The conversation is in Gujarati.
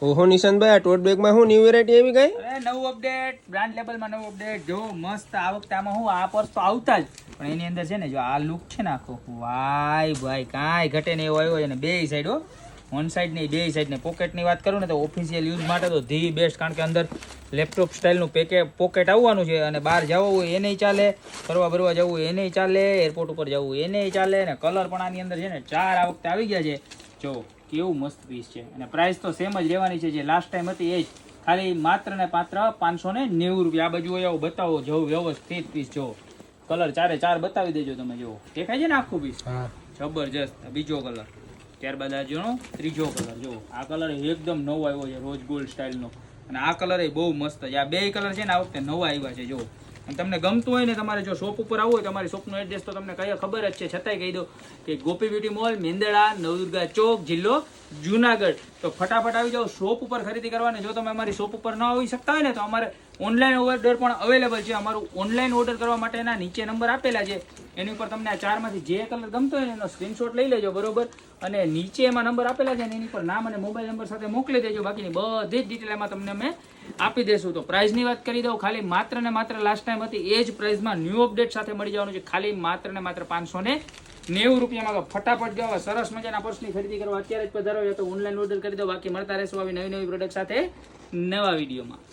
ઓહો નિશાંતભાઈ, આ ટોટ બેગમાં શું ન્યુ વેરાયટી આવી ગઈ? અરે નવું અપડેટ, બ્રાન્ડ લેબલમાં નવું અપડેટ. જો મસ્ત આ વખતે આમાં હું આ પર્સ તો આવતા જ, પણ એની અંદર છે ને જો આ લુક છે ને આખો, વાય ભાઈ કાંઈ ઘટે નહીં એવો આવ્યો છે ને. બે સાઈડ હો, વન સાઈડ નહીં બે સાઈડ ને. પોકેટની વાત કરું ને તો ઓફિશિયલ યુઝ માટે તો ધી બેસ્ટ, કારણ કે અંદર લેપટોપ સ્ટાઇલનું પોકેટ આવવાનું છે અને બહાર જવું હોય એને ચાલે, ફરવા ભરવા જવું હોય એને ચાલે, એરપોર્ટ ઉપર જવું હોય એને ચાલે. ને કલર પણ આની અંદર છે ને 4 આ વખતે આવી ગયા છે. જો કેવું મસ્ત પીસ છે અને પ્રાઇસ તો સેમ જ રહેવાની છે જે લાસ્ટ ટાઈમ હતી એ જ, ખાલી માત્ર ને માત્ર 590 રૂપિયા. આ બાજુ હોય આવું બતાવો જો વ્યવસ્થિત પીસ. જો કલર 4 4 બતાવી દેજો તમે. જો દેખાય છે ને આખું પીસ, જબરજસ્ત. બીજો કલર, ત્યારબાદ આ જોનો ત્રીજો કલર. જો આ કલર એકદમ નવો આવ્યો છે, રોઝ ગોલ્ડ સ્ટાઇલનો. અને આ કલર એ બહુ મસ્ત છે. આ બે કલર છે ને આ વખતે નવા આવ્યા છે. જો અને તમને ગમતું હોય ને, તમારે જો શોપ ઉપર આવવું હોય, તમારી શોપનું એડ્રેસ તો તમને કઈ ખબર જ છે, છતાંય કહી દો કે ગોપી બ્યુટી મોલ, મેંદડા, નવદુર્ગા ચોક, જિલ્લો જુનાગઢ. તો ફટાફટ આવી જાઓ શોપ ઉપર ખરીદી કરવાની. જો તમે અમારી શોપ ઉપર ન આવી શકતા હોય ને તો અમારે ઓનલાઈન ઓર્ડર પણ અવેલેબલ છે. અમારું ઓનલાઈન ઓર્ડર કરવા માટેના નીચે નંબર આપેલા છે, એની ઉપર તમને આ 4 માંથી જે કલર ગમતો હોય ને એનો સ્ક્રીનશોટ લઈ લેજો, બરોબર. અને નીચે એમાં નંબર આપેલા છે એની પર નામ અને મોબાઈલ નંબર સાથે મોકલી દેજો. બાકીની બધી જ ડિટેલ એમાં તમને અમે આપી દેશું. તો પ્રાઇસની વાત કરી દઉં, ખાલી માત્ર ને માત્ર લાસ્ટ ટાઈમ હતી એ જ પ્રાઇસમાં ન્યૂ અપડેટ સાથે મળી જવાનું છે. ખાલી માત્ર ને માત્ર 590 રૂપિયામાં. ફટાફટ જો સરસ મજાના પર્સની ખરીદી કરવા અત્યારે જ પધારો, તો ઓનલાઈન ઓર્ડર કરી દો. બાકી મળતા રહેશું આવી નવી નવી પ્રોડક્ટ સાથે નવા વિડીયોમાં.